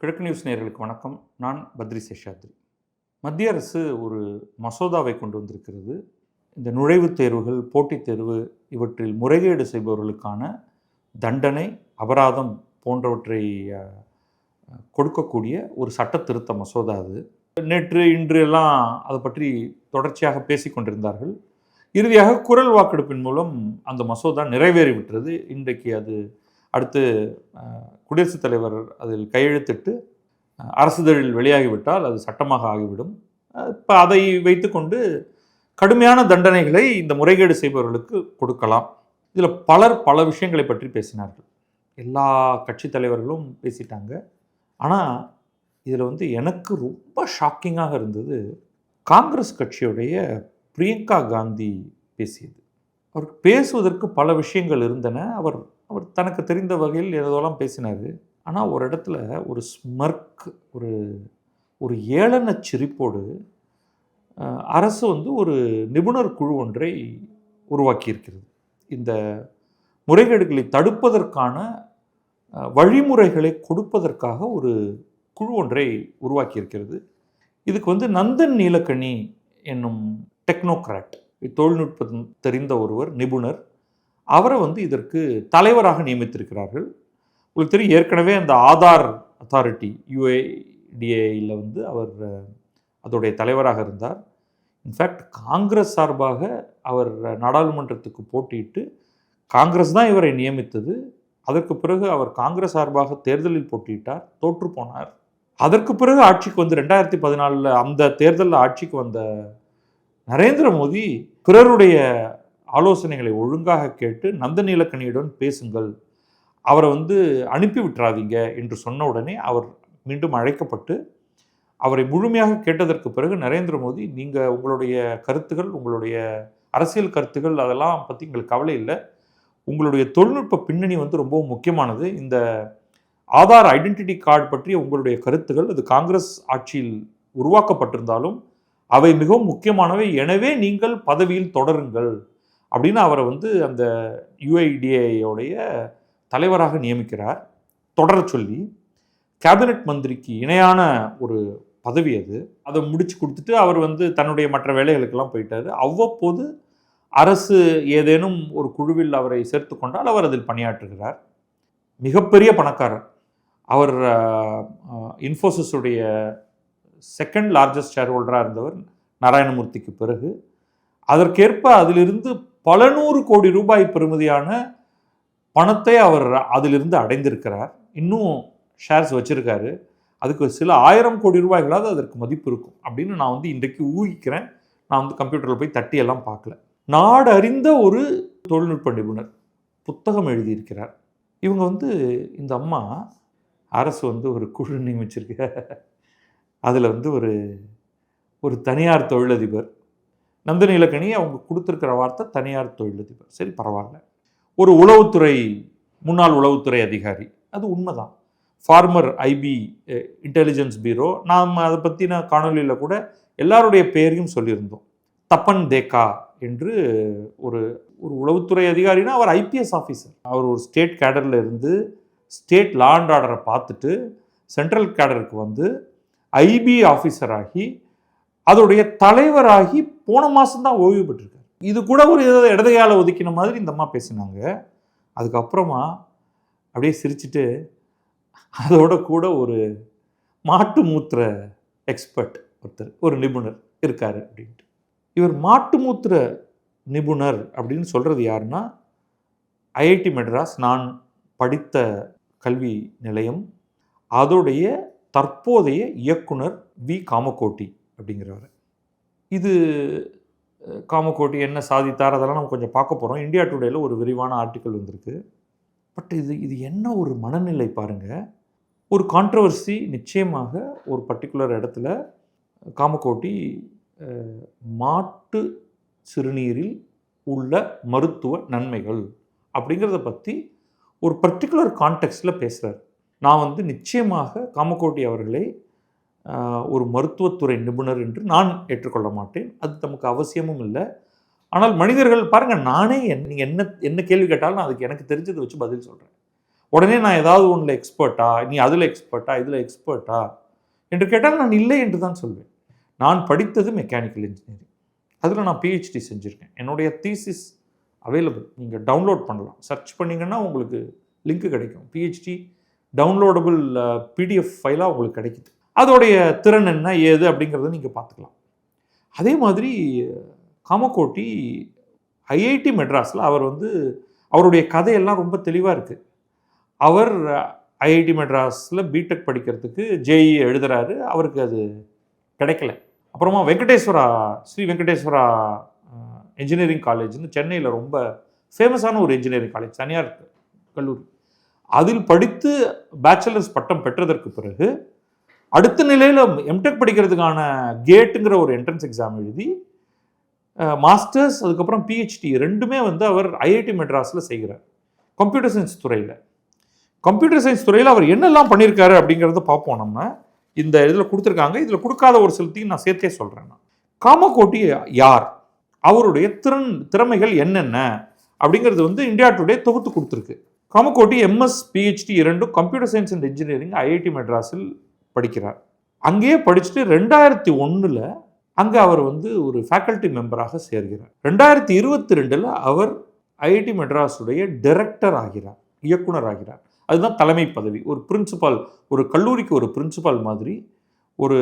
கிழக்கு நியூஸ் நேயர்களுக்கு வணக்கம். நான் பத்ரி சேஷாத்ரி. மத்திய அரசு ஒரு மசோதாவை கொண்டு வந்திருக்கிறது. இந்த நுழைவுத் தேர்வுகள், போட்டித் தேர்வு இவற்றில் முறைகேடு செய்பவர்களுக்கான தண்டனை, அபராதம் போன்றவற்றை கொடுக்கக்கூடிய ஒரு சட்ட திருத்த மசோதா அது. நேற்று, இன்று எல்லாம் அதை பற்றி தொடர்ச்சியாக பேசிக் கொண்டிருந்தார்கள். இறுதியாக குரல் வாக்கெடுப்பின் மூலம் அந்த மசோதா நிறைவேறிவிட்டது. இன்றைக்கு அது அடுத்து குடியரசுத் தலைவர் அதில் கையெழுத்திட்டு அரசிதழில் வெளியாகிவிட்டால் அது சட்டமாக ஆகிவிடும். இப்போ அதை வைத்துக்கொண்டு கடுமையான தண்டனைகளை இந்த முறைகேடு செய்பவர்களுக்கு கொடுக்கலாம். இதில் பலர் பல விஷயங்களை பற்றி பேசினார்கள். எல்லா கட்சி தலைவர்களும் பேசிட்டாங்க. ஆனால் இதில் எனக்கு ரொம்ப ஷாக்கிங்காக இருந்தது காங்கிரஸ் கட்சியுடைய பிரியங்கா காந்தி பேசியது. அவருக்கு பேசுவதற்கு பல விஷயங்கள் இருந்தன. அவர் தனக்கு தெரிந்த வகையில் ஏதோலாம் பேசினார். ஆனால் ஒரு இடத்துல ஒரு ஸ்மர்க், ஒரு ஏளன சிரிப்போடு அரசு ஒரு நிபுணர் குழு ஒன்றை உருவாக்கியிருக்கிறது. இந்த முறைகேடுகளை தடுப்பதற்கான வழிமுறைகளை கொடுப்பதற்காக ஒரு குழு ஒன்றை உருவாக்கியிருக்கிறது. இதுக்கு நந்தன் நீலகனி என்னும் டெக்னோக்ராட், தொழில்நுட்பம் தெரிந்த ஒருவர், நிபுணர், அவரை இதற்கு தலைவராக நியமித்திருக்கிறார்கள். உங்களுக்கு தெரியும், ஏற்கனவே அந்த ஆதார் அத்தாரிட்டி UIDAயில் அவர் அதோடைய தலைவராக இருந்தார். இன்ஃபேக்ட் காங்கிரஸ் சார்பாக அவர் நாடாளுமன்றத்துக்கு போட்டியிட்டு காங்கிரஸ் தான் இவரை நியமித்தது. அதற்கு பிறகு அவர் காங்கிரஸ் சார்பாக தேர்தலில் போட்டியிட்டார், தோற்று போனார். அதற்கு பிறகு ஆட்சிக்கு 2014 அந்த தேர்தலில் ஆட்சிக்கு வந்த நரேந்திர மோடி பிறருடைய ஆலோசனைகளை ஒழுங்காக கேட்டு நந்தன் நீலகனியுடன் பேசுங்கள், அவரை அனுப்பி விட்டுறாதீங்க என்று சொன்ன உடனே அவர் மீண்டும் அழைக்கப்பட்டு அவரை முழுமையாக கேட்டதற்கு பிறகு நரேந்திர மோடி, நீங்கள் உங்களுடைய கருத்துகள், உங்களுடைய அரசியல் கருத்துகள் அதெல்லாம் பற்றி எங்களுக்கு கவலை இல்லை, உங்களுடைய தொழில்நுட்ப பின்னணி ரொம்பவும் முக்கியமானது, இந்த ஆதார் ஐடென்டிட்டி கார்டு பற்றி உங்களுடைய கருத்துகள் அது காங்கிரஸ் ஆட்சியில் உருவாக்கப்பட்டிருந்தாலும் அவை மிகவும் முக்கியமானவை, எனவே நீங்கள் பதவியில் தொடருங்கள் அப்படின்னு அவரை அந்த UIDAயோடைய தலைவராக நியமிக்கிறார். தொடர சொல்லி கேபினட் மந்திரிக்கு இணையான ஒரு பதவி அது. அதை முடிச்சு கொடுத்துட்டு அவர் தன்னுடைய மற்ற வேலைகளுக்கெல்லாம் போயிட்டார். அவ்வப்போது அரசு ஏதேனும் ஒரு குழுவில் அவரை சேர்த்து கொண்டால் அவர் அதில் பணியாற்றுகிறார். மிகப்பெரிய பணக்காரர் அவர். இன்ஃபோசிஸுடைய செகண்ட் லார்ஜஸ்ட் ஷேர் ஹோல்டராக இருந்தவர் நாராயணமூர்த்திக்கு பிறகு. அதற்கேற்ப அதிலிருந்து பல 100 கோடி ரூபாய் பெறுமதியான பணத்தை அவர் அதிலிருந்து அடைந்திருக்கிறார். இன்னும் ஷேர்ஸ் வச்சிருக்காரு. அதுக்கு சில 1000 கோடி ரூபாய்களாவது அதற்கு மதிப்பு இருக்கும் அப்படின்னு நான் இன்றைக்கு ஊகிக்கிறேன். நான் கம்ப்யூட்டரில் போய் தட்டி எல்லாம் பார்க்கல. நாடு அறிந்த ஒரு தொழில்நுட்ப நிபுணர், புத்தகம் எழுதியிருக்கிறார். இவங்க இந்த அம்மா அரசு ஒரு குழு நியமிச்சிருக்க. அதில் ஒரு தனியார் தொழிலதிபர், நந்தன் நீலகனி அவங்க கொடுத்துருக்கிற வார்த்தை தனியார் தொழிலதிபர். சரி, பரவாயில்ல. ஒரு உளவுத்துறை, முன்னாள் உளவுத்துறை அதிகாரி, அது உண்மைதான். ஃபார்மர் IB இன்டெலிஜென்ஸ் பியூரோ, நாம் அதை பற்றின காணொலியில் கூட எல்லாருடைய பெயரையும் சொல்லியிருந்தோம். தப்பன் தேக்கா என்று ஒரு உளவுத்துறை அதிகாரினா அவர் IPS ஆஃபீஸர். அவர் ஒரு ஸ்டேட் கேடரில் இருந்து ஸ்டேட் லா அண்ட் ஆர்டரை பார்த்துட்டு சென்ட்ரல் கேடருக்கு IB ஆஃபீஸராகி அதோடைய தலைவராகி போன மாதம்தான் ஓய்வு பெற்றிருக்காரு. இது கூட ஒரு இடதையால ஒதுக்கின மாதிரி இந்த அம்மா பேசினாங்க. அதுக்கப்புறமா அப்படியே சிரிச்சுட்டு அதோட கூட ஒரு மாட்டு மூத்திர எக்ஸ்பர்ட் ஒருத்தர், ஒரு நிபுணர் இருக்காரு அப்படின்ட்டு. இவர் மாட்டு மூத்திர நிபுணர் அப்படின்னு சொல்கிறது யாருன்னா, IIT மெட்ராஸ் நான் படித்த கல்வி நிலையம், அதோடைய தற்போதைய இயக்குனர் V காமகோட்டி அப்படிங்கிறவர். இது காமகோட்டி என்ன சாதித்தார் அதெல்லாம் நம்ம கொஞ்சம் பார்க்க போகிறோம். இந்தியா டுடேயில் ஒரு விரிவான ஆர்டிக்கல் வந்திருக்கு. பட் இது என்ன ஒரு மனநிலை பாருங்கள். ஒரு கான்ட்ரவர்சி நிச்சயமாக ஒரு பர்டிகுலர் இடத்துல காமகோட்டி மாட்டு சிறுநீரில் உள்ள மருத்துவ நன்மைகள் அப்படிங்கிறத பற்றி ஒரு பர்டிகுலர் கான்டெக்ஸ்டில் பேசுகிறார். நான் நிச்சயமாக காமகோட்டி அவர்களை ஒரு மருத்துவத்துறை நிபுணர் என்று நான் ஏற்றுக்கொள்ள மாட்டேன். அது நமக்கு அவசியமும் இல்லை. ஆனால் மனிதர்கள் பாருங்கள், நானே நீங்கள் என்ன கேள்வி கேட்டாலும் நான் அதுக்கு எனக்கு தெரிஞ்சதை வச்சு பதில் சொல்கிறேன். உடனே நான் ஏதாவது ஒன்றில் எக்ஸ்பர்ட்டா, நீ அதில் எக்ஸ்பர்ட்டா, இதில் எக்ஸ்பர்ட்டா என்று கேட்டால் நான் இல்லை என்று தான் சொல்வேன். நான் படித்தது மெக்கானிக்கல் இன்ஜினியரிங். அதில் நான் பிஹெச்டி செஞ்சுருக்கேன். என்னுடைய தீசிஸ் அவைலபிள், நீங்கள் டவுன்லோட் பண்ணலாம். சர்ச் பண்ணிங்கன்னா உங்களுக்கு லிங்க் கிடைக்கும். பிஹெச்டி டவுன்லோடபுள் பிடிஎஃப் ஃபைலாக உங்களுக்கு கிடைக்குது. அதோடைய திறன் என்ன ஏது அப்படிங்கிறத நீங்கள் பார்த்துக்கலாம். அதே மாதிரி காமகோட்டி ஐஐடி மெட்ராஸில் அவர் அவருடைய கதையெல்லாம் ரொம்ப தெளிவாக இருக்குது. அவர் ஐஐடி மெட்ராஸில் பிடெக் படிக்கிறதுக்கு ஜேஇ எழுதுகிறாரு. அவருக்கு அது கிடைக்கல. அப்புறமா ஸ்ரீ வெங்கடேஸ்வரா இன்ஜினியரிங் காலேஜ்னு சென்னையில் ரொம்ப ஃபேமஸான ஒரு இன்ஜினியரிங் காலேஜ், தனியார் கல்லூரி. அதில் படித்து பேச்சுலர்ஸ் பட்டம் பெற்றதற்கு பிறகு அடுத்த நிலையில் எம்டெக் படிக்கிறதுக்கான கேட்டுங்கிற ஒரு என்ட்ரன்ஸ் எக்ஸாம் எழுதி மாஸ்டர்ஸ் அதுக்கப்புறம் பிஹெச்டி ரெண்டுமே அவர் ஐஐடி மெட்ராஸில் செய்கிறார். கம்ப்யூட்டர் சயின்ஸ் துறையில். கம்ப்யூட்டர் சயின்ஸ் துறையில் அவர் என்னெல்லாம் பண்ணியிருக்காரு அப்படிங்கிறத பார்ப்போம். நம்ம இந்த இதில் கொடுத்துருக்காங்க. இதில் கொடுக்காத ஒரு சிலத்தையும் நான் சேர்த்தே சொல்கிறேன். காமகோட்டி யார், அவருடைய திறமைகள் என்னென்ன அப்படிங்கிறது இந்தியா டுடே தொகுத்து கொடுத்துருக்கு. காமகோட்டி எம்எஸ் பிஹெச்டி இரண்டும் computer science and engineering IIT மெட்ராஸில் படிக்கிறார். அங்கேயே படிச்சுட்டு 2001 அங்கே அவர் ஒரு ஃபேக்கல்டி மெம்பராக சேர்கிறார். 2022 அவர் ஐஐடி மெட்ராஸுடைய டைரக்டர் ஆகிறார், இயக்குனர் ஆகிறார். அதுதான் தலைமை பதவி. ஒரு பிரின்சிபால், ஒரு கல்லூரிக்கு ஒரு பிரின்சிபால் மாதிரி, ஒரு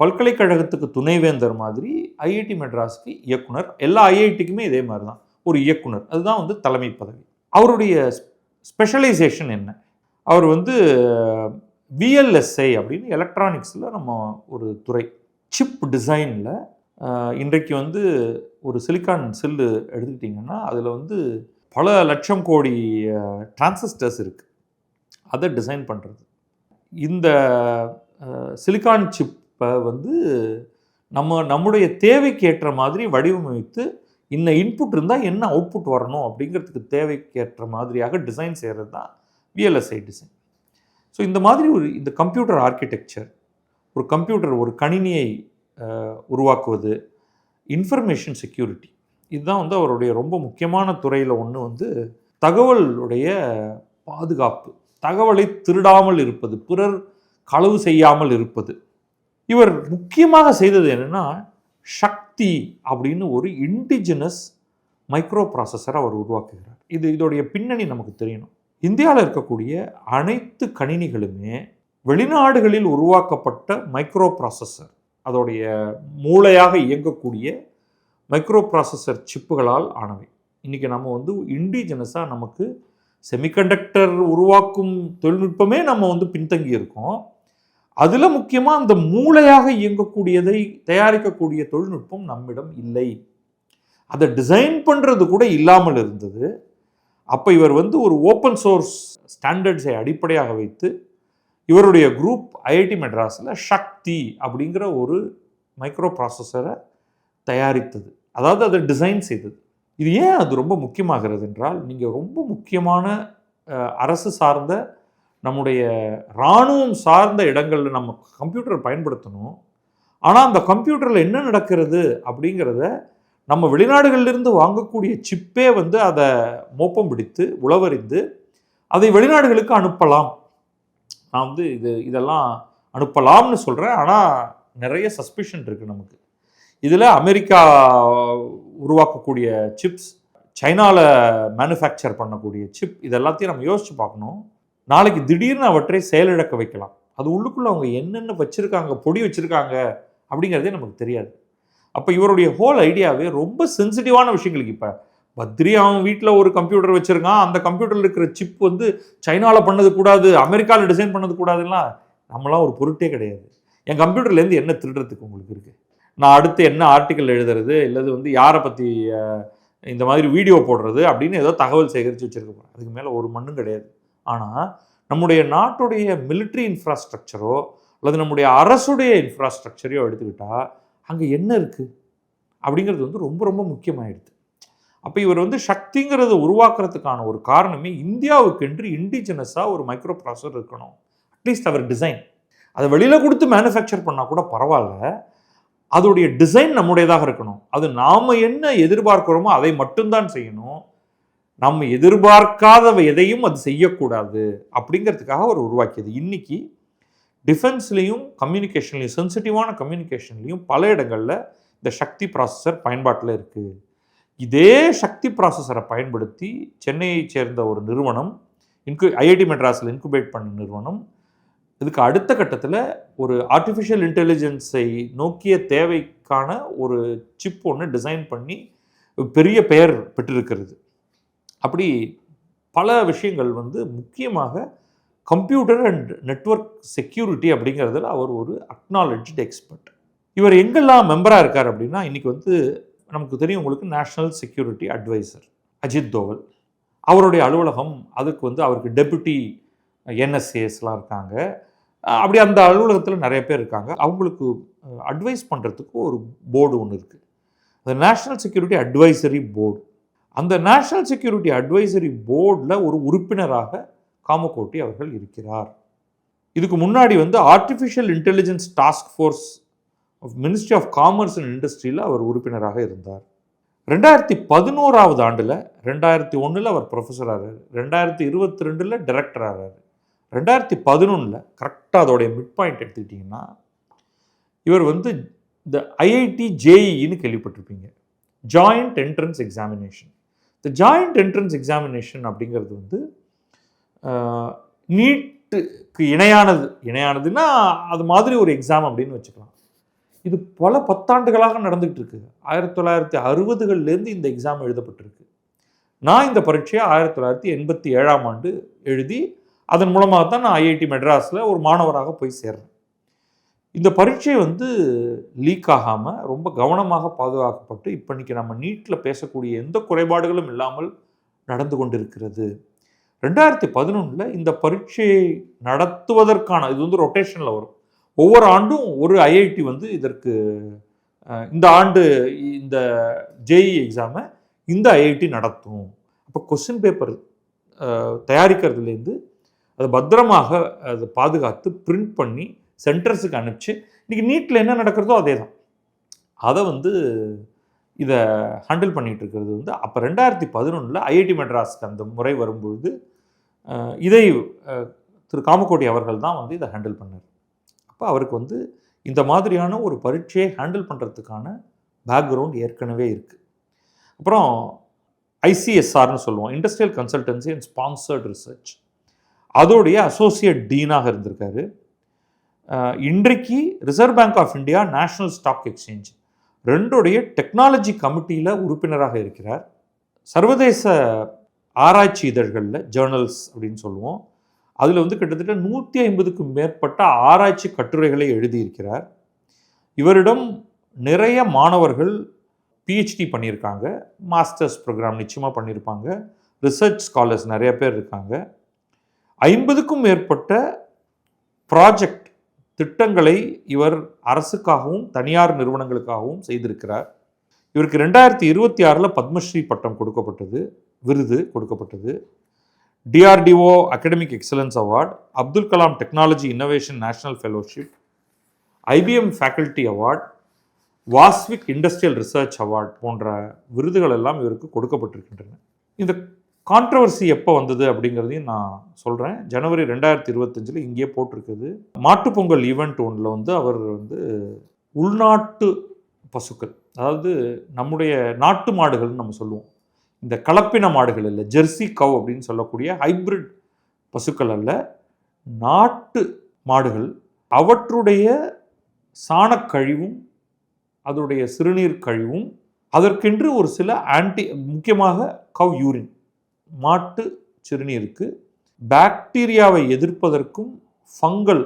பல்கலைக்கழகத்துக்கு துணைவேந்தர் மாதிரி ஐஐடி மெட்ராஸுக்கு இயக்குனர். எல்லா ஐஐடிக்குமே இதே மாதிரி தான் ஒரு இயக்குனர். அதுதான் தலைமை பதவி. அவருடைய ஸ்பெஷலைசேஷன் என்ன? அவர் விஎல்எஸ்ஐ அப்படின்னு எலக்ட்ரானிக்ஸில் நம்ம ஒரு துறை, சிப் டிசைனில் இன்றைக்கு ஒரு சிலிக்கான் செல்லு எடுத்துக்கிட்டிங்கன்னா அதில் பல லட்சம் கோடி டிரான்சிஸ்டர்ஸ் இருக்குது. அதை டிசைன் பண்ணுறது. இந்த சிலிக்கான் சிப்பை நம்முடைய தேவைக்கு ஏற்ற மாதிரி வடிவமைத்து இன்ன இன்புட் இருந்தால் என்ன அவுட்புட் வரணும் அப்படிங்கிறதுக்கு தேவைக்கு ஏற்ற மாதிரியாக டிசைன் செய்கிறது தான் விஎல்எஸ்ஐ டிசைன். ஸோ இந்த மாதிரி இந்த கம்ப்யூட்டர் ஆர்கிடெக்சர், ஒரு கம்ப்யூட்டர், ஒரு கணினியை உருவாக்குவது, இன்ஃபர்மேஷன் செக்யூரிட்டி, இதுதான் அவருடைய ரொம்ப முக்கியமான துறையில் ஒன்று. தகவலுடைய பாதுகாப்பு, தகவலை திருடாமல் இருப்பது, பிறர் களவு செய்யாமல் இருப்பது. இவர் முக்கியமாக செய்தது என்னென்னா, சக்தி அப்படின்னு ஒரு இண்டிஜினஸ் மைக்ரோ ப்ராசஸரை அவர் உருவாக்குகிறார். இதோடைய பின்னணி நமக்கு தெரியணும். இந்தியாவில் இருக்கக்கூடிய அனைத்து கணினிகளுமே வெளிநாடுகளில் உருவாக்கப்பட்ட மைக்ரோ ப்ராசஸர், அதோடைய மூளையாக இயங்கக்கூடிய மைக்ரோ ப்ராசஸர் சிப்புகளால் ஆனவை. இன்றைக்கி நம்ம இண்டிஜினஸாக நமக்கு செமிகண்டக்டர் உருவாக்கும் தொழில்நுட்பமே நம்ம பின்தங்கி இருக்கோம். அதில் முக்கியமாக அந்த மூளையாக இயங்கக்கூடியதை தயாரிக்கக்கூடிய தொழில்நுட்பம் நம்மிடம் இல்லை. அதை டிசைன் பண்ணுறது கூட இல்லாமல் இருந்தது. அப்போ இவர் ஒரு ஓப்பன் சோர்ஸ் ஸ்டாண்டர்ட்ஸை அடிப்படையாக வைத்து இவருடைய குரூப் ஐஐடி மெட்ராஸில் சக்தி அப்படிங்கிற ஒரு மைக்ரோ ப்ராசஸரை தயாரித்தது, அதாவது அதை டிசைன் செய்தது. இது ஏன் அது ரொம்ப முக்கியமாகிறது என்றால், நீங்கள் ரொம்ப முக்கியமான அரசு சார்ந்த, நம்முடைய இராணுவம் சார்ந்த இடங்களில் நம்ம கம்ப்யூட்டர் பயன்படுத்தணும். ஆனால் அந்த கம்ப்யூட்டரில் என்ன நடக்கிறது அப்படிங்கிறத நம்ம வெளிநாடுகளிலிருந்து வாங்கக்கூடிய சிப்பே அதை மோப்பம் பிடித்து உளவறிந்து அதை வெளிநாடுகளுக்கு அனுப்பலாம். நான் இதெல்லாம் அனுப்பலாம்னு சொல்கிறேன். ஆனால் நிறைய சஸ்பிஷன் இருக்குது நமக்கு. இதில் அமெரிக்கா உருவாக்கக்கூடிய சிப்ஸ், சைனாவில் மேனுஃபேக்சர் பண்ணக்கூடிய சிப், இது எல்லாத்தையும் நம்ம யோசித்து பார்க்கணும். நாளைக்கு திடீர்னு அவற்றை செயலிழக்க வைக்கலாம். அது உள்ளுக்குள்ளே அவங்க என்னென்ன வச்சுருக்காங்க, பொடி வச்சுருக்காங்க அப்படிங்கிறதே நமக்கு தெரியாது. அப்போ இவருடைய ஹோல் ஐடியாவே ரொம்ப சென்சிட்டிவான விஷயங்களுக்கு. இப்போ பத்ரி அவன் வீட்டில் ஒரு கம்ப்யூட்டர் வச்சுருக்கான், அந்த கம்ப்யூட்டரில் இருக்கிற சிப் சைனாவில் பண்ணது கூடாது, அமெரிக்காவில் டிசைன் பண்ணது கூடாதுன்னா நம்மளாம் ஒரு பொருட்டே கிடையாது. என் கம்ப்யூட்டர்லேருந்து என்ன திருடுறதுக்கு உங்களுக்கு இருக்குது? நான் அடுத்து என்ன ஆர்டிக்கல் எழுதுறது, இல்லது யாரை பற்றி இந்த மாதிரி வீடியோ போடுறது அப்படின்னு ஏதோ தகவல் சேகரித்து வச்சுருக்கோம். அதுக்கு மேலே ஒரு மண்ணும் கிடையாது. ஆனால் நம்முடைய நாட்டுடைய மிலிட்ரி இன்ஃப்ராஸ்ட்ரக்சரோ அல்லது நம்முடைய அரசுடைய இன்ஃப்ராஸ்ட்ரக்சரையோ எடுத்துக்கிட்டால் அங்கே என்ன இருக்குது அப்படிங்கிறது ரொம்ப ரொம்ப முக்கியமாகிடுது. அப்போ இவர் சக்திங்கிறத உருவாக்குறதுக்கான ஒரு காரணமே இந்தியாவுக்கென்று இண்டிஜினஸாக ஒரு மைக்ரோ ப்ராசஸர் இருக்கணும். அட்லீஸ்ட் அவர் டிசைன் அதை வெளியில் கொடுத்து மேனுஃபேக்சர் பண்ணால் கூட பரவாயில்ல, அதோடைய டிசைன் நம்முடையதாக இருக்கணும். அது நாம் என்ன எதிர்பார்க்கிறோமோ அதை மட்டும்தான் செய்யணும். நம்ம எதிர்பார்க்காத எதையும் அது செய்யக்கூடாது அப்படிங்கிறதுக்காக அவர் உருவாக்கியது. இன்னைக்கு டிஃபென்ஸ்லேயும் கம்யூனிகேஷன்லையும், சென்சிட்டிவான கம்யூனிகேஷன்லையும் பல இடங்களில் இந்த சக்தி ப்ராசஸர் பயன்பாட்டில் இருக்குது. இதே சக்தி ப்ராசஸரை பயன்படுத்தி சென்னையை சேர்ந்த ஒரு நிறுவனம், ஐஐடி மெட்ராஸில் இன்குபேட் பண்ண நிறுவனம், இதுக்கு அடுத்த கட்டத்தில் ஒரு ஆர்டிஃபிஷியல் இன்டெலிஜென்ஸை நோக்கிய தேவைக்கான ஒரு சிப் ஒன்று டிசைன் பண்ணி பெரிய பெயர் பெற்றிருக்கிறது. அப்படி பல விஷயங்கள் முக்கியமாக கம்ப்யூட்டர் அண்ட் நெட்வொர்க் செக்யூரிட்டி அப்படிங்கிறதுல அவர் ஒரு அக்னாலஜ்டு எக்ஸ்பர்ட். இவர் எங்கெல்லாம் மெம்பராக இருக்கார் அப்படின்னா, இன்றைக்கி நமக்கு தெரியும் உங்களுக்கு national security adviser Ajit Doval, அவருடைய அலுவலகம், அதுக்கு அவருக்கு டெபுட்டி என்எஸ்ஏஸ்லாம் இருக்காங்க. அப்படி அந்த அலுவலகத்தில் நிறைய பேர் இருக்காங்க. அவங்களுக்கு அட்வைஸ் பண்ணுறதுக்கு ஒரு போர்டு ஒன்று இருக்குது, அந்த நேஷ்னல் செக்யூரிட்டி அட்வைசரி போர்டு. அந்த நேஷ்னல் செக்யூரிட்டி அட்வைசரி போர்டில் ஒரு உறுப்பினராக காமகோட்டி அவர்கள் இருக்கிறார். இதுக்கு முன்னாடி artificial intelligence task force of ministry of commerce and இண்டஸ்ட்ரியில் அவர் உறுப்பினராக இருந்தார். 2011 ஆண்டில் 2001 அவர் ப்ரொஃபஸர் ஆகிறார், 2022 டைரக்டர் ஆகிறார், 2011 கரெக்டாக அதோடைய மிட் பாயிண்ட் எடுத்துக்கிட்டிங்கன்னா இவர் இந்த ஐஐடி ஜேஇன்னு கேள்விப்பட்டிருப்பீங்க, ஜாயிண்ட் என்ட்ரன்ஸ் எக்ஸாமினேஷன். இந்த ஜாயிண்ட் என்ட்ரன்ஸ் எக்ஸாமினேஷன் அப்படிங்கிறது நீட்டுக்கு இணையானதுன்னா அது மாதிரி ஒரு எக்ஸாம் அப்படின்னு வச்சுக்கலாம். இது பல பத்தாண்டுகளாக நடந்துகிட்டு இருக்கு. 1960களிலேருந்து இந்த எக்ஸாம் எழுதப்பட்டிருக்கு. நான் இந்த பரீட்சையை 1987 எழுதி அதன் மூலமாக தான் நான் ஐஐடி மெட்ராஸில் ஒரு மாணவராக போய் சேர்றேன். இந்த பரீட்சை லீக் ஆகாமல் ரொம்ப கவனமாக பாதுகாக்கப்பட்டு இப்போ இன்றைக்கி நம்ம நீட்டில் பேசக்கூடிய எந்த குறைபாடுகளும் இல்லாமல் நடந்து கொண்டிருக்கிறது. 2011 இந்த பரீட்சையை நடத்துவதற்கான இது ரொட்டேஷனில் வரும். ஒவ்வொரு ஆண்டும் ஒரு ஐஐடி இதற்கு இந்த ஆண்டு இந்த ஜேஇ எக்ஸாமை இந்த ஐஐடி நடத்தும். அப்போ கொஸ்டின் பேப்பர் தயாரிக்கிறதுலேருந்து அதை பத்திரமாக அதை பாதுகாத்து பிரிண்ட் பண்ணி சென்டர்ஸுக்கு அனுப்பிச்சு, இன்றைக்கி நீட்டில் என்ன நடக்கிறதோ அதே தான் அதை இதை ஹேண்டில் பண்ணிகிட்டு இருக்கிறது. அப்போ 2011 ஐஐடி மெட்ராஸ்க்கு அந்த முறை வரும்பொழுது இதை திரு காமகோட்டி அவர்கள் தான் இதை ஹேண்டில் பண்ணார். அப்போ அவருக்கு இந்த மாதிரியான ஒரு பரீட்சையை ஹேண்டில் பண்ணுறதுக்கான பேக்ரவுண்ட் ஏற்கனவே இருக்குது. அப்புறம் ஐசிஎஸ்ஆர்னு சொல்லுவோம், industrial consultancy and sponsored research, அதோடைய அசோசியேட் டீனாக இருந்திருக்காரு. இன்றைக்கு Reserve Bank of India, national stock exchange ரெண்டுடைய டெக்னாலஜி கமிட்டியில் உறுப்பினராக இருக்கிறார். சர்வதேச ஆராய்ச்சி இதழ்களில், ஜேர்னல்ஸ் அப்படின்னு சொல்லுவோம், அதில் கிட்டத்தட்ட 150க்கும் மேற்பட்ட ஆராய்ச்சி கட்டுரைகளை எழுதியிருக்கிறார். இவரிடம் நிறைய மாணவர்கள் பிஹெச்டி பண்ணியிருக்காங்க, மாஸ்டர்ஸ் ப்ரோக்ராம் நிச்சயமாக பண்ணியிருப்பாங்க, ரிசர்ச் ஸ்காலர்ஸ் நிறைய பேர் இருக்காங்க. 50க்கும் மேற்பட்ட ப்ராஜெக்ட் திட்டங்களை இவர் அரசுக்காகவும் தனியார் நிறுவனங்களுக்காகவும் செய்திருக்கிறார். இவருக்கு 2026 பத்மஸ்ரீ பட்டம் கொடுக்கப்பட்டது, விருது கொடுக்கப்பட்டது. DRDO academic excellence award, Abdul Kalam technology innovation national fellowship, IBM faculty award, VASVIK industrial research award போன்ற விருதுகள் எல்லாம் இவருக்கு கொடுக்கப்பட்டிருக்கின்றன. இந்த கான்ட்ரவர்சி எப்போ வந்தது அப்படிங்கிறதையும் நான் சொல்கிறேன். ஜனவரி 2025 இங்கேயே போட்டிருக்குது. மாட்டுப்பொங்கல் ஈவெண்ட் ஒன்றில் அவர் உள்நாட்டு பசுக்கள், அதாவது நம்முடைய நாட்டு மாடுகள்னு நம்ம சொல்லுவோம், இந்த கலப்பின மாடுகள் இல்லை, ஜெர்சி கவ் அப்படின்னு சொல்லக்கூடிய ஹைப்ரிட் பசுக்கள் அல்ல, நாட்டு மாடுகள், அவற்றுடைய சாணக்கழிவும் அதனுடைய சிறுநீர் கழிவும் அதற்கென்று ஒரு சில முக்கியமாக கவ் யூரின், மாட்டு சிறுநீருக்கு பாக்டீரியாவை எதிர்ப்பதற்கும் ஃபங்கல்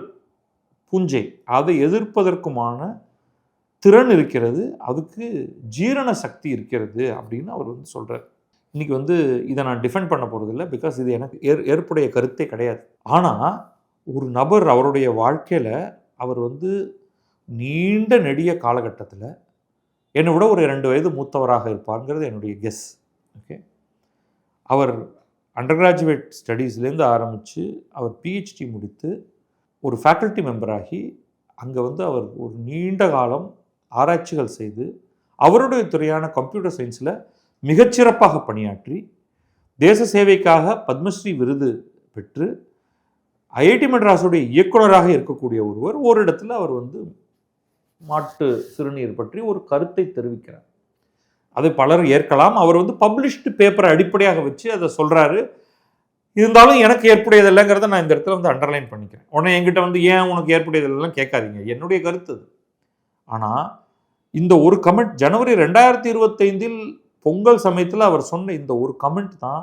பூஞ்சை அதை எதிர்ப்பதற்குமான திறன் இருக்கிறது, அதுக்கு ஜீரண சக்தி இருக்கிறது அப்படின்னு அவர் சொல்கிறார். இன்றைக்கி இதை நான் டிஃபெண்ட் பண்ண போகிறதில்ல, பிகாஸ் இது எனக்கு ஏற்புடைய கருத்தே கிடையாது. ஆனால் ஒரு நபர் அவருடைய வாழ்க்கையில் அவர் நீண்ட நெடிய காலகட்டத்தில் என்னை விட ஒரு 2 வயது மூத்தவராக இருப்பார்ங்கிறது என்னுடைய கெஸ். ஓகே, அவர் அண்டர் கிராஜுவேட் ஸ்டடீஸ்லேருந்து ஆரம்பித்து அவர் பிஹெச்டி முடித்து ஒரு ஃபேக்கல்ட்டி மெம்பராகி அங்கே அவர் ஒரு நீண்ட காலம் ஆராய்ச்சிகள் செய்து அவருடைய துறையான கம்ப்யூட்டர் சயின்ஸில் மிகச்சிறப்பாக பணியாற்றி தேச சேவைக்காக பத்மஸ்ரீ விருது பெற்று ஐஐடி மெட்ராஸுடைய இயக்குனராக இருக்கக்கூடிய ஒருவர் ஒரு இடத்துல அவர் வந்து மாட்டு சிறுநீர் பற்றி ஒரு கருத்தை தெரிவிக்கிறார். அதை பலர் ஏற்கலாம். அவர் வந்து பப்ளிஷ்டு பேப்பரை அடிப்படையாக வச்சு அதை சொல்றாரு. இருந்தாலும் எனக்கு ஏற்புடையது இல்லைங்கிறத நான் இந்த இடத்துல வந்து அண்டர்லைன் பண்ணிக்கிறேன். உடனே என்கிட்ட வந்து ஏன் உனக்கு ஏற்புடையது இல்லைலாம் கேட்காதீங்க, என்னுடைய கருத்து அது. ஆனால் இந்த ஒரு கமெண்ட் ஜனவரி 2025 பொங்கல் சமயத்தில் அவர் சொன்ன இந்த ஒரு கமெண்ட் தான்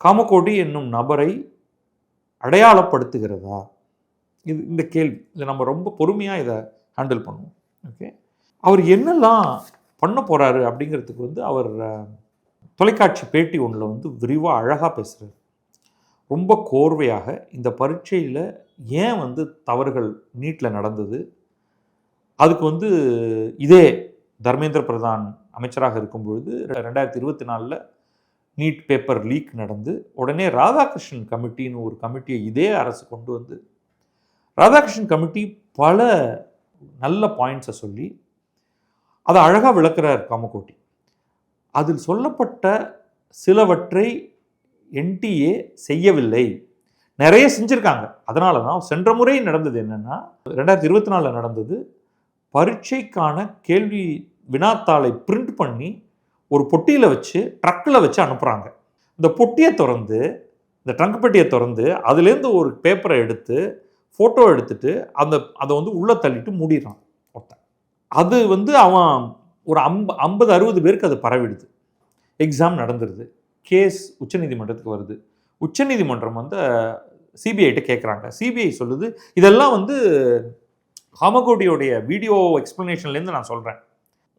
காமகோடி என்னும் நபரை அடையாளப்படுத்துகிறதா? இது இந்த கேள்வி. இதை நம்ம ரொம்ப பொறுமையாக இதை ஹேண்டில் பண்ணுவோம். ஓகே, அவர் என்னெல்லாம் பண்ண போகிறாரு அப்படிங்கிறதுக்கு வந்து அவர் தொலைக்காட்சி பேட்டி ஒன்றில் வந்து விரிவாக அழகாக பேசுகிறார். ரொம்ப கோர்வையாக இந்த பரீட்சையில் ஏன் வந்து தவறுகள் நீட்டில் நடந்தது, அதுக்கு வந்து இதே தர்மேந்திர பிரதான் அமைச்சராக இருக்கும் பொழுது 2024 நீட் பேப்பர் லீக் நடந்து உடனே ராதாகிருஷ்ணன் கமிட்டின்னு ஒரு கமிட்டியை இதே அரசு கொண்டு வந்து ராதாகிருஷ்ணன் கமிட்டி பல நல்ல பாயிண்ட்ஸை சொல்லி அதை அழகாக விளக்குறார் காமகோடி. அதில் சொல்லப்பட்ட சிலவற்றை என்டிஏ செய்யவில்லை, நிறைய செஞ்சுருக்காங்க. அதனால தான் சென்ற முறை நடந்தது என்னென்னா 2024 நடந்தது, பரீட்சைக்கான கேள்வி வினாத்தாளை பிரிண்ட் பண்ணி ஒரு பொட்டியில் வச்சு ட்ரக்கில் வச்சு அனுப்புகிறாங்க. இந்த பொட்டியை திறந்து, இந்த ட்ரங்க் பெட்டியை திறந்து அதுலேருந்து ஒரு பேப்பரை எடுத்து ஃபோட்டோ எடுத்துட்டு அதை வந்து உள்ளே தள்ளிட்டு மூடிடுறான் ஒருத்தன். அது வந்து அவன் ஒரு 50-60 பேருக்கு அது பரவிடுது. எக்ஸாம் நடந்துருது. கேஸ் உச்சநீதிமன்றத்துக்கு வருது. உச்சநீதிமன்றம் வந்து சிபிஐட்ட கேட்குறாங்க. சிபிஐ சொல்லுது இதெல்லாம் வந்து காமகோடியோடைய வீடியோ எக்ஸ்ப்ளனேஷன்லேருந்து நான் சொல்கிறேன்.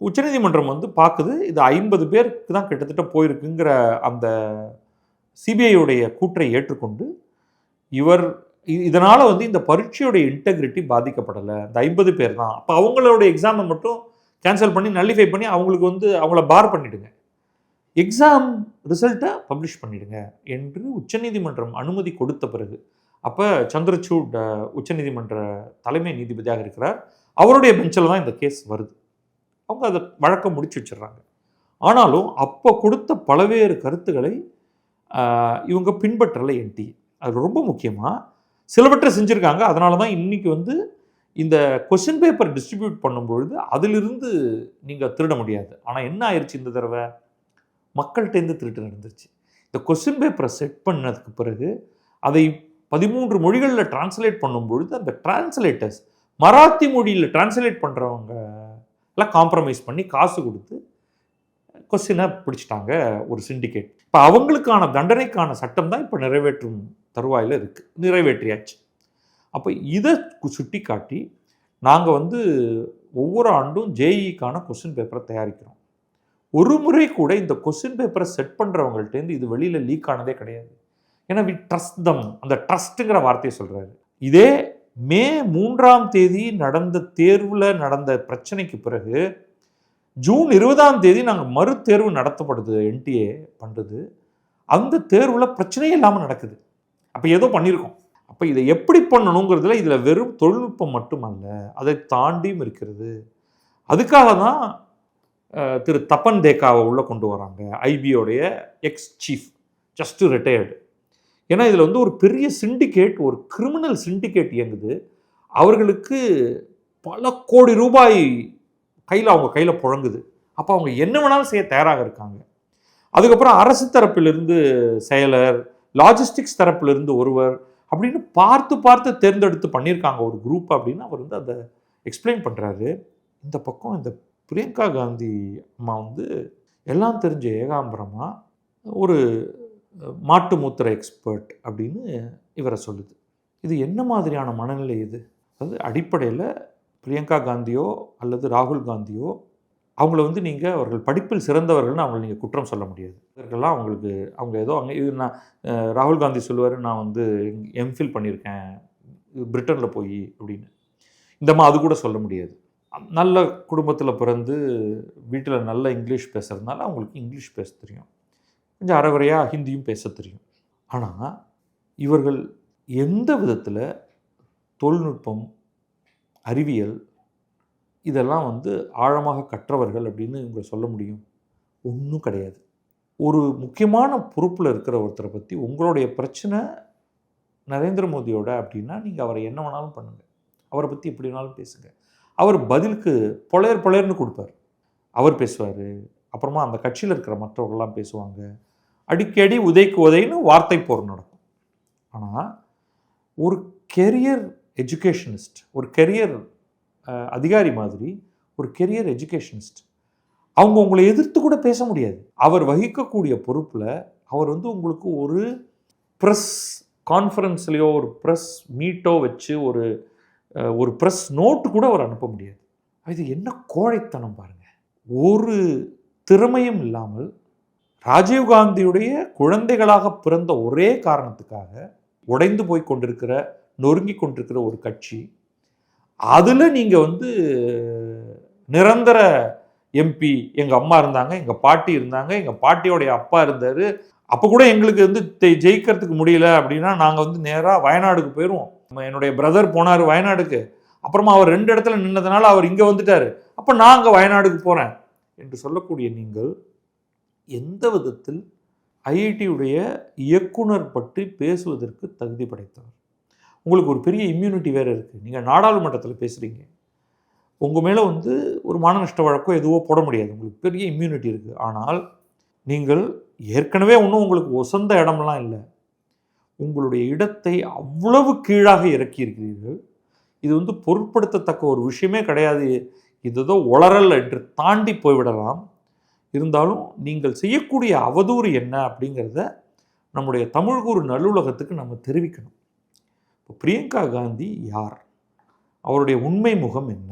உச்சநீதிமன்றம் வந்து பார்க்குது இது 50 பேருக்கு தான் கிட்டத்தட்ட போயிருக்குங்கிற அந்த சிபிஐயோடைய கூற்றை ஏற்றுக்கொண்டு இதனால் வந்து இந்த பரீட்சையோடைய இன்டெகிரிட்டி பாதிக்கப்படலை, இந்த 50 பேர் தான். அப்போ அவங்களோட எக்ஸாமை மட்டும் கேன்சல் பண்ணி நல்லிஃபை பண்ணி அவங்களுக்கு வந்து அவங்கள பார் பண்ணிவிடுங்க, எக்ஸாம் ரிசல்ட்டை பப்ளிஷ் பண்ணிவிடுங்க என்று உச்சநீதிமன்றம் அனுமதி கொடுத்த பிறகு, அப்போ சந்திரசூட் உச்சநீதிமன்ற தலைமை நீதிபதியாக இருக்கிறார், அவருடைய பெஞ்சில் தான் இந்த கேஸ் வருது. அவங்க அதை வழக்க முடிச்சு வச்சிடுறாங்க. ஆனாலும் அப்போ கொடுத்த பல்வேறு கருத்துக்களை இவங்க பின்பற்றலை என்டிஏ. அது ரொம்ப முக்கியமாக சிலவற்றை செஞ்சுருக்காங்க. அதனால தான் இன்றைக்கி வந்து இந்த கொஸ்டின் பேப்பர் டிஸ்ட்ரிபியூட் பண்ணும்பொழுது அதிலிருந்து நீங்கள் திருட முடியாது. ஆனால் என்ன ஆயிடுச்சு, இந்த தடவை மக்கள்கிட்டேருந்து திருட்டு நடந்துருச்சு. இந்த கொஸ்டின் பேப்பரை செட் பண்ணதுக்கு பிறகு அதை 13 மொழிகளில் டிரான்ஸ்லேட் பண்ணும்பொழுது அந்த டிரான்ஸ்லேட்டர்ஸ் மராத்தி மொழியில் டிரான்ஸ்லேட் பண்ணுறவங்க எல்லாம் காம்ப்ரமைஸ் பண்ணி காசு கொடுத்து கொஸ்டினை பிடிச்சிட்டாங்க ஒரு சிண்டிகேட். இப்போ அவங்களுக்கான தண்டனைக்கான சட்டம் தான் இப்போ நிறைவேற்றும் தருவாயில் இருக்குது, நிறைவேற்றியாச்சு. அப்போ இதை சுட்டி காட்டி நாங்கள் வந்து ஒவ்வொரு ஆண்டும் ஜேஇக்கான கொஸ்டின் பேப்பரை தயாரிக்கிறோம். ஒரு முறை கூட இந்த கொஸ்டின் பேப்பரை செட் பண்ணுறவங்கள்ட்டேருந்து இது வெளியில் லீக் ஆனதே கிடையாது. ஏன்னா வி ட்ரஸ்ட் தம், அந்த ட்ரஸ்ட்டுங்கிற வார்த்தையை சொல்கிறாரு. இதே மே 3 நடந்த தேர்வில் நடந்த பிரச்சனைக்கு பிறகு ஜூன் 20 நாங்கள் மறு தேர்வு நடத்தப்படுது, என்டிஏ பண்ணுறது. அந்த தேர்வில் பிரச்சனையே இல்லாமல் நடக்குது. அப்போ ஏதோ பண்ணியிருக்கோம். அப்போ இதை எப்படி பண்ணணுங்கிறதுல இதில் வெறும் தொழில்நுட்பம் மட்டுமல்ல, அதை தாண்டியும் இருக்கிறது. அதுக்காக தான் திரு தப்பன் தேக்காவை உள்ளே கொண்டு வராங்க, ஐபியோடைய எக்ஸ் சீஃப், ஜஸ்ட் ரிட்டையர்டு. ஏன்னா இதில் வந்து ஒரு பெரிய சிண்டிகேட், ஒரு கிரிமினல் சிண்டிகேட் இயங்குது. அவர்களுக்கு பல கோடி ரூபாய் அவங்க கையில் புழங்குது. அப்போ அவங்க என்ன வேணாலும் செய்ய தயாராக இருக்காங்க. அதுக்கப்புறம் அரசு தரப்பிலிருந்து செயலர், லாஜிஸ்டிக்ஸ் தரப்பிலிருந்து ஒருவர் அப்படின்னு பார்த்து தேர்ந்தெடுத்து பண்ணியிருக்காங்க ஒரு குரூப் அப்படின்னு அவர் வந்து அதை எக்ஸ்பிளைன் பண்ணுறாரு. இந்த பக்கம் இந்த பிரியங்கா காந்தி அம்மா வந்து எல்லாம் தெரிஞ்ச ஏகாம்பரமாக ஒரு மாட்டு மூத்திர எக்ஸ்பர்ட் அப்படின்னு இவரை சொல்லுது. இது என்ன மாதிரியான மனநிலை இது? அதாவது அடிப்படையில் பிரியங்கா காந்தியோ அல்லது ராகுல் காந்தியோ அவங்கள வந்து நீங்கள் அவர்கள் படிப்பில் சிறந்தவர்கள்னு அவங்களை நீங்கள் குற்றம் சொல்ல முடியாது. இதற்கெல்லாம் அவங்க ஏதோ இது நான் ராகுல் காந்தி சொல்லுவார், நான் வந்து எம்ஃபில் பண்ணியிருக்கேன் பிரிட்டனில் போய் அப்படின்னு. இந்தம்மா அது கூட சொல்ல முடியாது. நல்ல குடும்பத்தில் பிறந்து வீட்டில் நல்ல இங்கிலீஷ் பேசுகிறதுனால அவங்களுக்கு இங்கிலீஷ் பேச தெரியும், கொஞ்சம் அரைகுறையாக ஹிந்தியும் பேச தெரியும். ஆனால் இவர்கள் எந்த விதத்தில் தொழில்நுட்பம், அறிவியல் இதெல்லாம் வந்து ஆழமாக கற்றவர்கள் அப்படின்னு இவங்க சொல்ல முடியும்? ஒன்றும் கிடையாது. ஒரு முக்கியமான பொறுப்பில் இருக்கிற ஒருத்தரை பற்றி உங்களுடைய பிரச்சனை நரேந்திர மோடியோட அப்படின்னா நீங்கள் அவரை என்ன வேணாலும் பண்ணுங்கள், அவரை பற்றி எப்படி வேணாலும் பேசுங்க. அவர் பதிலுக்கு பொழையர்னு கொடுப்பார். அவர் பேசுவார், அப்புறமா அந்த கட்சியில் இருக்கிற மற்றவர்கள்லாம் பேசுவாங்க. அடிக்கடி உதைக்கு உதைன்னு வார்த்தை போர் நடக்கும். ஆனால் ஒரு கெரியர் எஜுகேஷனிஸ்ட், ஒரு கெரியர் அதிகாரி மாதிரி ஒரு கெரியர் எஜுகேஷனிஸ்ட், அவங்க உங்களை எதிர்த்து கூட பேச முடியாது. அவர் வகிக்கக்கூடிய பொறுப்பில் அவர் உங்களுக்கு ஒரு ப்ரெஸ் கான்ஃபரன்ஸ்லையோ ஒரு ப்ரெஸ் மீட்டோ வச்சு ஒரு ப்ரெஸ் நோட்டு கூட அவர் அனுப்ப முடியாது. இது என்ன கோழைத்தனம் பாருங்கள். ஒரு திறமையும் இல்லாமல் ராஜீவ்காந்தியுடைய குழந்தைகளாக பிறந்த ஒரே காரணத்துக்காக உடைந்து போய் கொண்டிருக்கிற, நொறுங்கி கொண்டிருக்கிற ஒரு கட்சி, அதில் நீங்கள் நிரந்தர எம்பி, எங்கள் அம்மா இருந்தாங்க, எங்கள் பாட்டி இருந்தாங்க, எங்கள் பாட்டியோடைய அப்பா இருந்தார், அப்போ கூட எங்களுக்கு ஜெயிக்கிறதுக்கு முடியல அப்படின்னா நாங்கள் நேராக வயநாடுக்கு போயிடுவோம். என்னுடைய பிரதர் போனார் வயநாடுக்கு, அப்புறமா அவர் 2 இடத்துல நின்னதுனால அவர் இங்கே வந்துட்டார், அப்போ நான் அங்கே வயநாடுக்கு போகிறேன் என்று சொல்லக்கூடிய நீங்கள் எந்த விதத்தில் ஐஐடியுடைய இயக்குனர் பற்றி பேசுவதற்கு தகுதி படைத்தவர்? உங்களுக்கு ஒரு பெரிய இம்யூனிட்டி வேறு இருக்குது. நீங்கள் நாடாளுமன்றத்தில் பேசுகிறீங்க, உங்கள் மேலே ஒரு மான நஷ்ட வழக்கோ எதுவோ போட முடியாது, உங்களுக்கு பெரிய இம்யூனிட்டி இருக்குது. ஆனால் நீங்கள் ஏற்கனவே ஒன்றும் உங்களுக்கு ஒசந்த இடமெல்லாம் இல்லை, உங்களுடைய இடத்தை அவ்வளவு கீழாக இறக்கி இருக்கிறீர்கள். இது பொருட்படுத்தத்தக்க ஒரு விஷயமே கிடையாது, இதுதோ உளறல் என்று தாண்டி போய்விடலாம். இருந்தாலும் நீங்கள் செய்யக்கூடிய அவதூறு என்ன அப்படிங்கிறத நம்முடைய தமிழ்கூறு நல்லுலகத்துக்கு நம்ம தெரிவிக்கணும். இப்போ பிரியங்கா காந்தி யார், அவருடைய உண்மை முகம் என்ன,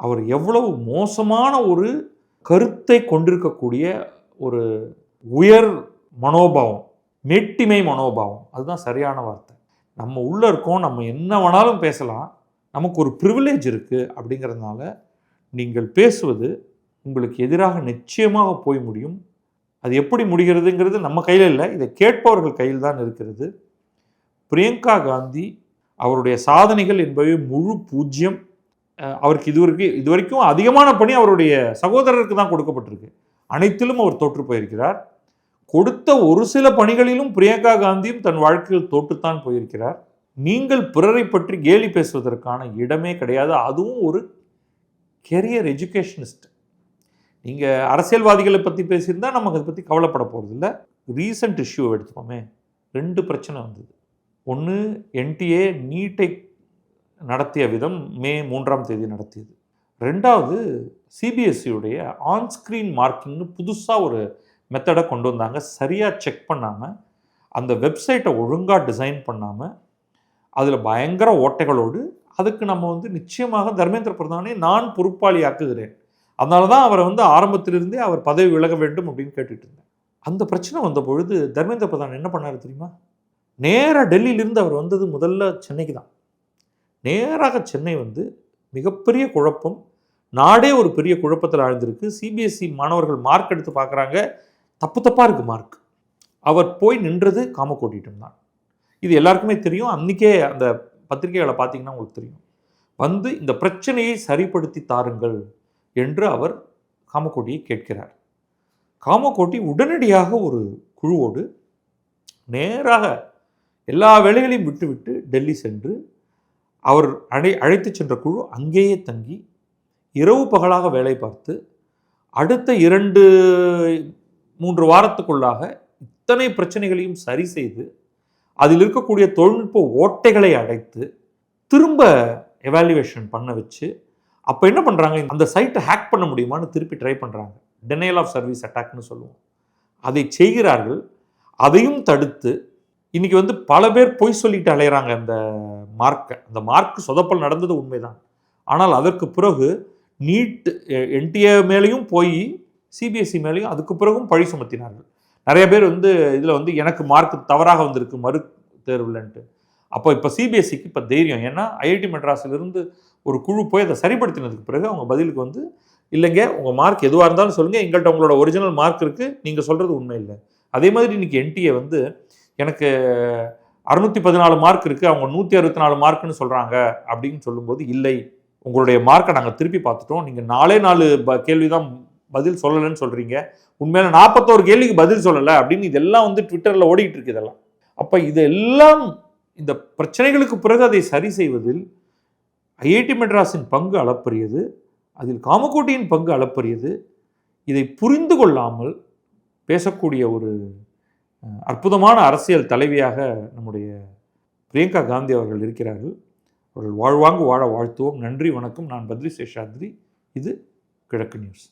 அவர் எவ்வளவு மோசமான ஒரு கருத்தை கொண்டிருக்கக்கூடிய ஒரு உயர் மனோபாவம், மேட்டிமை மனோபாவம், அதுதான் சரியான வார்த்தை. நம்ம உள்ளே இருக்கோம், நம்ம என்ன வேணாலும் பேசலாம், நமக்கு ஒரு ப்ரிவிலேஜ் இருக்குது. அப்படிங்கிறதுனால நீங்கள் பேசுவது உங்களுக்கு எதிராக நிச்சயமாக போய் முடியும். அது எப்படி முடிகிறதுங்கிறது நம்ம கையில் இல்லை, இதை கேட்பவர்கள் கையில் தான் இருக்கிறது. பிரியங்கா காந்தி அவருடைய சாதனைகள் என்பவை முழு பூஜ்யம். அவருக்கு இதுவரைக்கும் அதிகமான பணி அவருடைய சகோதரருக்கு தான் கொடுக்கப்பட்டிருக்கு. அனைத்திலும் அவர் தோற்று போயிருக்கிறார். கொடுத்த ஒரு சில பணிகளிலும் பிரியங்கா காந்தியும் தன் வாழ்க்கையில் தோற்றுத்தான் போயிருக்கிறார். நீங்கள் பிறரை பற்றி கேலி பேசுவதற்கான இடமே கிடையாது. அதுவும் ஒரு கெரியர் எஜுகேஷனிஸ்ட். நீங்கள் அரசியல்வாதிகளை பற்றி பேசியிருந்தால் நமக்கு அதை பற்றி கவலைப்பட போகிறதில்ல. ரீசன்ட் இஷ்யூ எடுத்துக்கோமே, 2 பிரச்சனை வந்தது. ஒன்று, என்டிஏ நீட்டை நடத்திய விதம் மே 3ஆம் தேதி நடத்தியது. 2வது, சிபிஎஸ்சியுடைய ஆன்ஸ்க்ரீன் மார்க்கிங்னு புதுசாக ஒரு மெத்தடை கொண்டு வந்தாங்க. சரியாக செக் பண்ணாமல், அந்த வெப்சைட்டை ஒழுங்காக டிசைன் பண்ணாமல், அதில் பயங்கர ஓட்டைகளோடு, அதுக்கு நம்ம நிச்சயமாக தர்மேந்திர பிரதானை நான் பொறுப்பாளி ஆக்குகிறேன், அதனால தான் அவரை ஆரம்பத்திலிருந்தே அவர் பதவி விலக வேண்டும் அப்படின்னு கேட்டுட்டு இருந்தேன். அந்த பிரச்சனை வந்த பொழுது தர்மேந்திர பிரதான் என்ன பண்ணார் தெரியுமா? நேராக டெல்லியிலிருந்து அவர் வந்தது முதல்ல சென்னைக்கு தான். நேராக சென்னை மிகப்பெரிய குழப்பம், நாடே ஒரு பெரிய குழப்பத்தில் ஆழ்ந்திருக்கு. சிபிஎஸ்சி மாணவர்கள் மார்க் எடுத்து பார்க்குறாங்க, தப்பாக இருக்குது மார்க். அவர் போய் நின்றது காமக்கோட்டிட்டம் தான். இது எல்லாருக்குமே தெரியும். அன்றைக்கே அந்த பத்திரிகைகளை பார்த்தீங்கன்னா உங்களுக்கு தெரியும். இந்த பிரச்சனையை சரிப்படுத்தி தாருங்கள் என்று அவர் காமக்கோட்டியை கேட்கிறார். காமக்கோட்டி உடனடியாக ஒரு குழுவோடு நேராக எல்லா வேலைகளையும் விட்டுவிட்டு டெல்லி சென்று, அவர் அழைத்து சென்ற குழு அங்கேயே தங்கி இரவு பகலாக வேலை பார்த்து, அடுத்த 2-3 வாரத்துக்குள்ளாக இத்தனை பிரச்சனைகளையும் சரி செய்து, அதில் இருக்கக்கூடிய தொழில்நுட்ப ஓட்டைகளை அடைத்து, திரும்ப எவாலுவேஷன் பண்ண வச்சு, அப்போ என்ன பண்ணுறாங்க, அந்த சைட்டை ஹேக் பண்ண முடியுமான்னு திருப்பி ட்ரை பண்ணுறாங்க. டெனையல் ஆஃப் சர்வீஸ் அட்டாக்னு சொல்லுவோம். அதை செய்கிறார்கள். அதையும் தடுத்து இன்றைக்கி பல பேர் பொய் சொல்லிட்டு அலையிறாங்க அந்த மார்க்கு சொதப்பல் நடந்தது உண்மைதான். ஆனால் அதற்கு பிறகு நீட் என்டிஏ மேலேயும் போய் சிபிஎஸ்சி மேலேயும் அதுக்கு பிறகும் பழி சுமத்தினார்கள். நிறைய பேர் இதில் எனக்கு மார்க் தவறாக வந்திருக்கு மறு தேர்வுலன்ட்டு. அப்போ இப்போ சிபிஎஸ்சிக்கு இப்போ தைரியம், ஏன்னா ஐஐடி மெட்ராஸிலிருந்து ஒரு குழு போய் அதை சரிப்படுத்தினதுக்கு பிறகு அவங்க பதிலுக்கு இல்லைங்க, உங்கள் மார்க் எதுவாக இருந்தாலும் சொல்லுங்கள், எங்கள்கிட்ட உங்களோட ஒரிஜினல் மார்க் இருக்குது, நீங்கள் சொல்கிறது உண்மை இல்லை. அதே மாதிரி இன்றைக்கி என்டிஏ எனக்கு 614 மார்க் இருக்குது, அவங்க 164 மார்க்குன்னு சொல்கிறாங்க அப்படின்னு சொல்லும்போது, இல்லை, உங்களுடைய மார்க்கை நாங்கள் திருப்பி பார்த்துட்டோம், நீங்கள் 4 கேள்வி தான் பதில் சொல்லலைன்னு சொல்கிறீங்க, உண்மையில 41 கேள்விக்கு பதில் சொல்லலை அப்படின்னு இதெல்லாம் வந்து ட்விட்டரில் ஓடிட்டு இருக்கு இதெல்லாம். அப்போ இதெல்லாம் இந்த பிரச்சனைகளுக்கு பிறகு அதை சரி செய்வதில் ஐஐடி மெட்ராஸின் பங்கு அளப்பரியது, அதில் காமகோட்டியின் பங்கு அளப்பரியது. இதை புரிந்து கொள்ளாமல் பேசக்கூடிய ஒரு அற்புதமான அரசியல் தலைவியாக நம்முடைய பிரியங்கா காந்தி அவர்கள் இருக்கிறார்கள். அவர்கள் வாழ்வாங்கு வாழ வாழ்த்துவோம். நன்றி, வணக்கம். நான் பத்ரி சேஷாத்ரி. இது கிழக்கு நியூஸ்.